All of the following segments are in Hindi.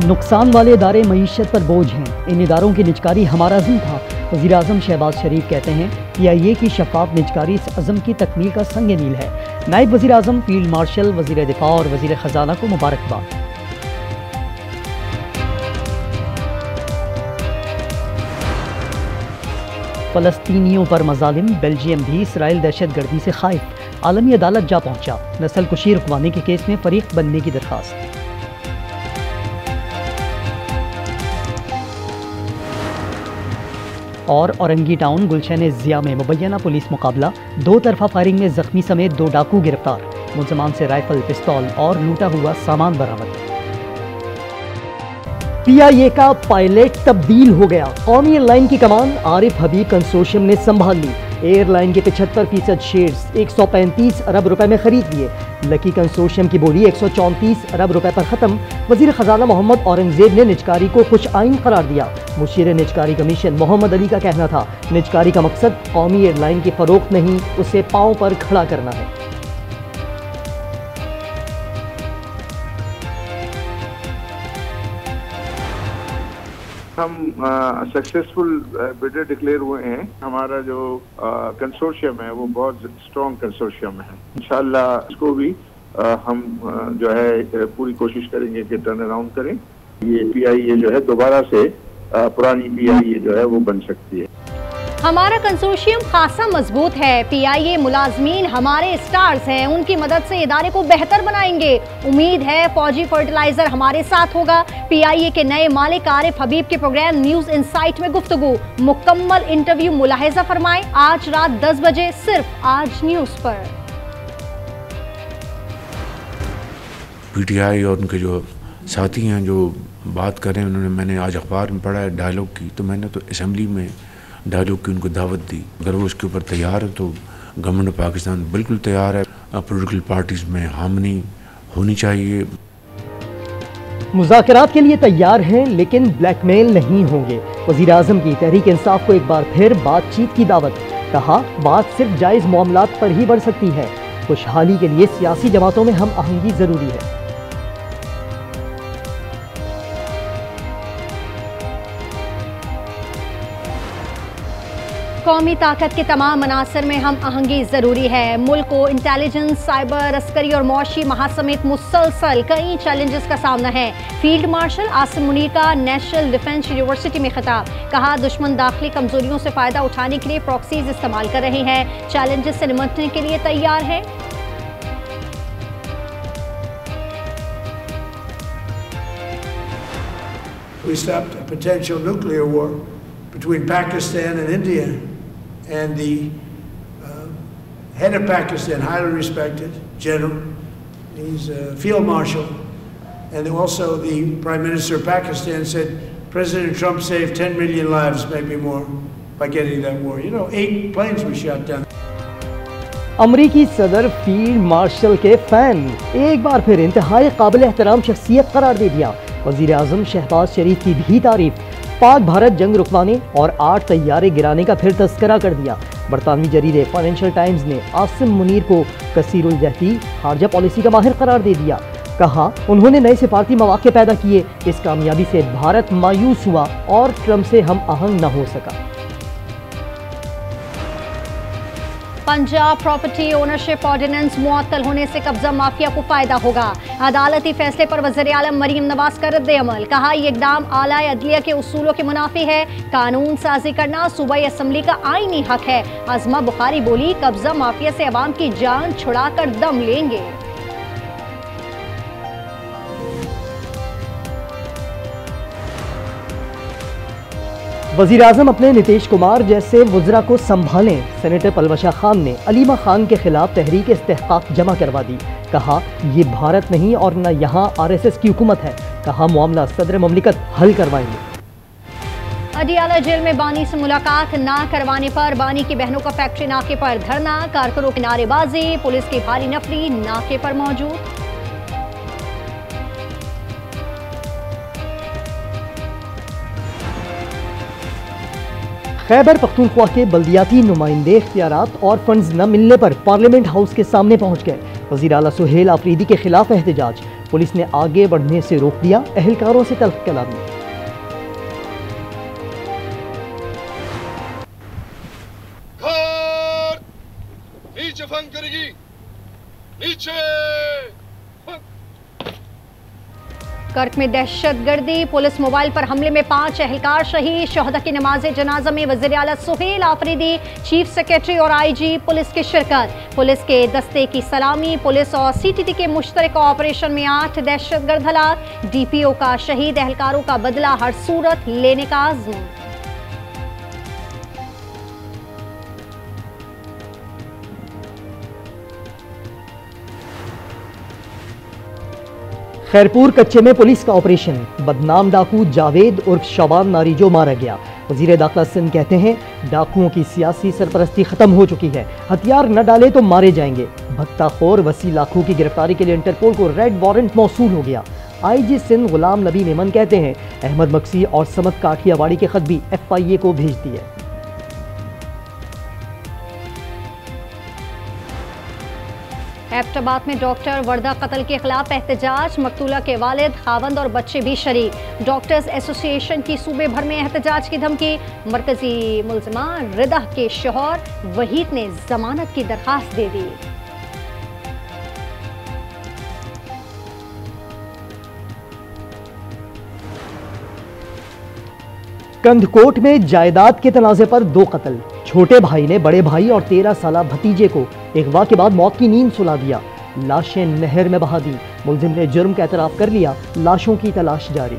नुकसान वाले इदारे मईशत पर बोझ हैं, इन इदारों की निजकारी हमारा अज़्म था। वज़ीर-ए-आज़म शहबाज शरीफ कहते हैं PIA की शफाफ निजकारी इस अज़्म की तकमील का संग मील है। नायब वज़ीर-ए-आज़म, फील्ड मार्शल, वज़ीर दिफा और वज़ीर ख़जाना को मुबारकबाद। फ़लस्तीनियों पर मज़ालिम, बेल्जियम भी इसराइल दहशतगर्दी से खाइफ, आलमी अदालत जा पहुंचा। नस्ल कुशी रुकवाने के केस में फरीक बनने की दरख्वास्त। और औरंगी टाउन गुलशन ज़िया में मुबैना पुलिस मुकाबला, दो तरफा फायरिंग में जख्मी समेत 2 डाकू गिरफ्तार। मुलजमान से राइफल, पिस्तौल और लूटा हुआ सामान बरामद। PIA का पायलट तब्दील हो गया, कौमी एयरलाइन की कमान आरिफ हबीब कंसोर्शियम ने संभाल ली। एयरलाइन के 75% शेयर्स 135 अरब रुपए में खरीद लिए। लकी कंसोर्शियम की बोली 134 अरब रुपए पर खत्म। वजीर खजाना मोहम्मद औरंगजेब ने निजकारी को खुश आइन करार दिया। मुशीर निजकारी कमीशन मोहम्मद अली का कहना था, निजकारी का मकसद कौमी एयरलाइन की फरोख्त नहीं, उसे पांव पर खड़ा करना है। हम सक्सेसफुल बिडर डिक्लेयर हुए हैं। हमारा जो कंसोर्शियम है वो बहुत स्ट्रॉन्ग कंसोर्शियम है। इंशाल्लाह इसको भी हम जो है पूरी कोशिश करेंगे कि टर्न अराउंड करें। ये PIA जो है दोबारा से पुरानी PIA जो है वो बन सकती है। हमारा कंसोर्शियम खासा मजबूत है। PIA मुलाजमीन हमारे स्टार्स हैं, उनकी मदद से इदारे को बेहतर बनाएंगे। उम्मीद है फौजी फर्टिलाइजर हमारे साथ होगा। PIA के नए मालिक आरिफ हबीब के प्रोग्राम न्यूज इनसाइट में गुफ्तगू। मुकम्मल इंटरव्यू मुलाहिजा फरमाएं आज रात 10 बजे सिर्फ आज न्यूज पर। PTI और उनके जो साथी हैं जो बात कर रहे हैं, उन्होंने, मैंने आज अखबार में पढ़ा है डायलॉग की, तो मैंने तो असम्बली में डायलॉग की उनको दावत दी। अगर वो उसके ऊपर तैयार है तो गवर्नमेंट ऑफ पाकिस्तान बिल्कुल तैयार है। पॉलिटिकल पार्टीज में हामनी होनी चाहिए। मुज़ाकरात के लिए तैयार हैं लेकिन ब्लैकमेल नहीं होंगे। वज़ीर-ए-आज़म की तहरीक इंसाफ को एक बार फिर बातचीत की दावत। कहा, बात सिर्फ जायज़ मामलात पर ही बढ़ सकती है। खुशहाली के लिए सियासी जमातों में हम आहंगी जरूरी है। कौमी ताकत के तमाम अनासर में हम आहंगी ज़रूरी है। मुल्क को इंटेलिजेंस, साइबर, अस्करी और मौशी महा समेत मुसलसल कई चैलेंजेस का सामना है। फील्ड मार्शल आसिम मुनीर का नेशनल डिफेंस यूनिवर्सिटी में खिताब। कहा, दुश्मन दाखिली कमजोरियों से फ़ायदा उठाने के लिए प्रॉक्सीज इस्तेमाल कर रहे हैं, चैलेंजेस से निपटने के लिए तैयार है। We stopped a potential nuclear war between Pakistan and India, and the head of Pakistan, highly respected general, he's a field marshal, and also the Prime Minister of Pakistan said President Trump saved 10 million lives, maybe more, by getting that war. You know, 8 planes we shot down. अमरीकी सदर फील्ड मार्शल के फैन एक बार फिर इंतहाई काबिल एहतराम शख्सियत करार दे दिया। वज़ीर-ए-आज़म शहबाज शरीफ की भी तारीफ। पाक भारत जंग रुकवाने और 8 तैयारे गिराने का फिर तस्करा कर दिया। बरतानवी जरीदे फाइनेंशियल टाइम्स ने आसिम मुनीर को कसीरुल जहती खारजा पॉलिसी का माहिर करार दे दिया। कहा, उन्होंने नए सिफारती मौके पैदा किए। इस कामयाबी से भारत मायूस हुआ और ट्रंप से हम आहंग न हो सका। पंजाब प्रॉपर्टी ओनरशिप ऑर्डिनेंस मुअत्तल होने से कब्जा माफिया को फायदा होगा। अदालती फैसले पर वज़ीर आलम मरीम नवाज का रद्द अमल। कहा, यह इक़दाम आला अदलिया के उसूलों के मुनाफी है। कानून साजी करना सूबाई असम्बली का आईनी हक है। अज़मा बुखारी बोली, कब्जा माफिया से अवाम की जान छुड़ा कर दम लेंगे। वज़ीर-ए-आज़म अपने नीतीश कुमार जैसे वज़रा को संभालें। सेनेटर पलवशा खान ने अलीमा खान के खिलाफ तहरीक इस्तेहकाक जमा करवा दी। कहा, ये भारत नहीं और न यहाँ RSS की हुकूमत है। कहा, मामला सदर ममलिकत हल करवाएंगे। अडियाला जेल में बानी से मुलाकात ना करवाने पर बानी की बहनों का फैक्ट्री नाके पर धरना, कारकुनों की नारेबाजी, पुलिस की भारी नफरी नाके पर मौजूद। खैबर पख्तूनख्वा के बल्दियाती नुमाइंदे इख्तियारात और फंड्स न मिलने पर पार्लियामेंट हाउस के सामने पहुंच गए। वज़ीर आला सुहेल आफरीदी के खिलाफ एहतजाज। पुलिस ने आगे बढ़ने से रोक दिया, एहलकारों से तल्ख कलामी। नीचे फंग करेगी, नीचे। कर्क में दहशतगर्दी, पुलिस मोबाइल पर हमले में 5 एहलकार शहीद। शहदा की नमाज जनाजा में वज़ीर आला सुहेल आफरीदी, चीफ सेक्रेटरी और आईजी पुलिस की शिरकत। पुलिस के दस्ते की सलामी। पुलिस और सीटीटी के मुश्तरका ऑपरेशन में 8 दहशतगर्द हलाक। डीपीओ का शहीद, एहलकारों का बदला हर सूरत लेने का आज़म। खैरपुर कच्चे में पुलिस का ऑपरेशन, बदनाम डाकू जावेद उर्फ शाबान नारीजो मारा गया। वजीर दाखिला सिंध कहते हैं डाकुओं की सियासी सरपरस्ती खत्म हो चुकी है, हथियार न डाले तो मारे जाएंगे। भक्ताखोर वसी लाखों की गिरफ्तारी के लिए इंटरपोल को रेड वारंट मौसूल हो गया। आईजी सिंध गुलाम नबी मेमन कहते हैं अहमद मक्सी और समद काठियावाड़ी के खत भी FIA को भेज दिए। एबटाबाद में डॉक्टर वर्दा कत्ल के खिलाफ एहतजाज, मकतूला के वालिद, खावंद और बच्चे भी शरीक। डॉक्टर्स एसोसिएशन की सूबे भर में एहतजाज की धमकी। मरकजी मुलजिमा रिदा के शौहर वहीद ने जमानत की दरखास्त दे दी। कंधकोट में जायदाद के तनाजे पर 2 कत्ल। छोटे भाई ने बड़े भाई और 13 साला भतीजे को अगवा के बाद मौत की नींद सुला दिया। लाशें नहर में बहा दी। मुलजिम ने जुर्म का एतराफ कर लिया, लाशों की तलाश जारी।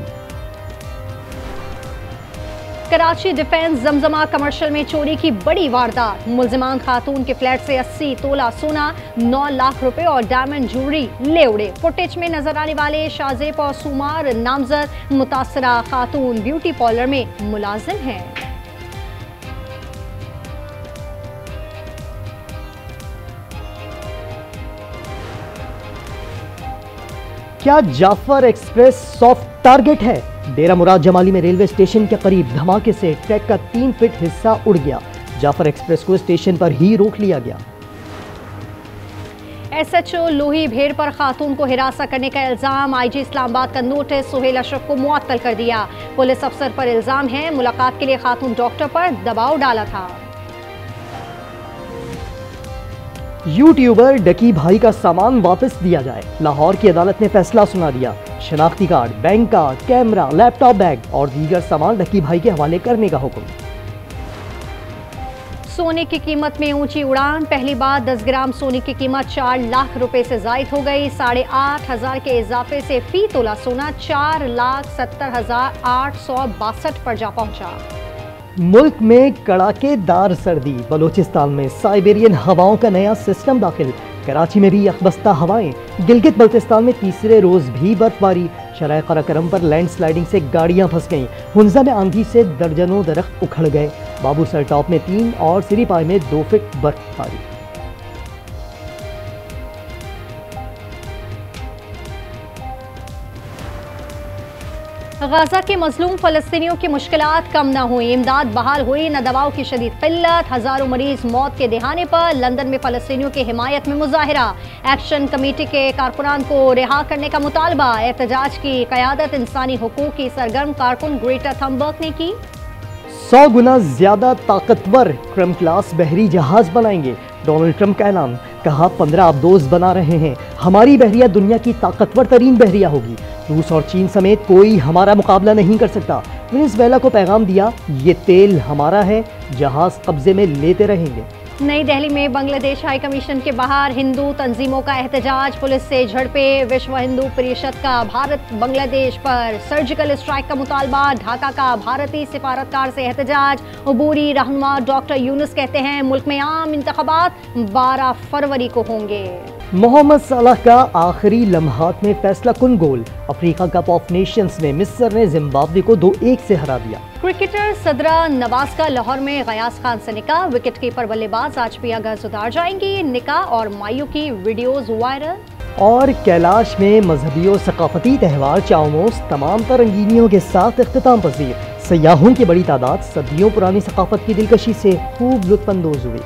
कराची डिफेंस जमजमा कमर्शियल में चोरी की बड़ी वारदात। मुलजिमान खातून के फ्लैट से 80 तोला सोना, 9 लाख रुपए और डायमंड ज्वेलरी ले उड़े। फुटेज में नजर आने वाले शाजेब और सुमार नामजद मुतासरा खातून ब्यूटी पार्लर में मुलाजिम हैं। क्या जाफर एक्सप्रेस सॉफ्ट टारगेट है? डेरा मुराद जमाली में रेलवे स्टेशन के करीब धमाके से ट्रैक का 3 फीट हिस्सा उड़ गया। जाफर एक्सप्रेस को स्टेशन पर ही रोक लिया गया। SHO लोही भेड़ पर खातून को हिरासत करने का इल्जाम। IG इस्लामाबाद का नोटिस सुहेल अशरफ को मुअत्तल कर दिया। पुलिस अफसर पर इल्जाम है मुलाकात के लिए खातून डॉक्टर पर दबाव डाला था। यूट्यूबर डकी भाई का सामान वापस दिया जाए। लाहौर की अदालत ने फैसला सुना दिया। शनाख्ती card, bank card, camera, laptop bag और दीगर सामान डकी भाई के हवाले करने का हुक्म। सोने की कीमत में ऊंची उड़ान। पहली बार 10 ग्राम सोने की कीमत 4 लाख रुपए से जायद हो गई। 8,500 के इजाफे से फी तोला सोना 4,70,862 पर जा पहुंचा। मुल्क में कड़ाकेदार सर्दी। बलोचिस्तान में साइबेरियन हवाओं का नया सिस्टम दाखिल। कराची में भी यकबस्ता हवाएं। गिलगित बल्तिस्तान में तीसरे रोज भी बर्फबारी। शराय कराकरम पर लैंडस्लाइडिंग से गाड़ियां फंस गईं। हुंजा में आंधी से दर्जनों दरख्त उखड़ गए। बाबूसर टॉप में 3 और सिरीपाई में 2 फीट बर्फबारी। गाजा के मजलूम फलस्तीनियों की मुश्किलात कम न हुई। इमदाद बहाल हुई न दवाओं की शदीद किल्लत। हजारों मरीज मौत के दहाने पर। लंदन में फलस्तीनियों की हिमायत में मुजाहिरा। एक्शन कमेटी के कारकुनान को रिहा करने का मुतालबा। एहतजाज की क़यादत इंसानी हुकूक की सरगर्म कारकुन ग्रेटा थम्बर्ग ने की। 100 गुना ज्यादा ताकतवर ट्रम्प क्लास बहरी जहाज बनाएंगे। डोनाल्ड ट्रंप का ऐलान। कहा 15 अबदोज बना रहे हैं। हमारी बहरिया दुनिया की ताकतवर तरीन बहरिया होगी। रूस और चीन समेत कोई हमारा मुकाबला नहीं कर सकता। वेनेजुएला को पैगाम दिया, ये तेल हमारा है, जहाज कब्जे में लेते रहेंगे। नई दिल्ली में बांग्लादेश हाई कमीशन के बाहर हिंदू तंजीमों का एहतजाज। पुलिस से झड़पे। विश्व हिंदू परिषद का भारत बांग्लादेश पर सर्जिकल स्ट्राइक का मुतालबा। ढाका का भारतीय सिफारतकार से एहतजाज। अबूरी रहनुमा डॉक्टर यूनुस कहते हैं मुल्क में आम इंतखाबात 12 फरवरी को होंगे। मोहम्मद सलाह का आखिरी लम्हात में फैसला कुन गोल। अफ्रीका कप ऑफ नेशंस में मिस्र ने जिम्बाब्वे को 2-1 से हरा दिया। क्रिकेटर सदरा नवाज का लाहौर में गयास खान से निकाह। विकेट कीपर बल्लेबाज आज पिया घर सुधार जाएंगी। निकाह और मायू की वीडियोज वायरल। और कैलाश में मजहबी और सकाफती त्यौहार चाउमोस तमाम तरंगीनियों के साथ इख्तिताम पजीर। सयाहों की बड़ी तादाद सदियों पुरानी सकाफत की दिलकशी से खूब लुत्फानंदोज हुई।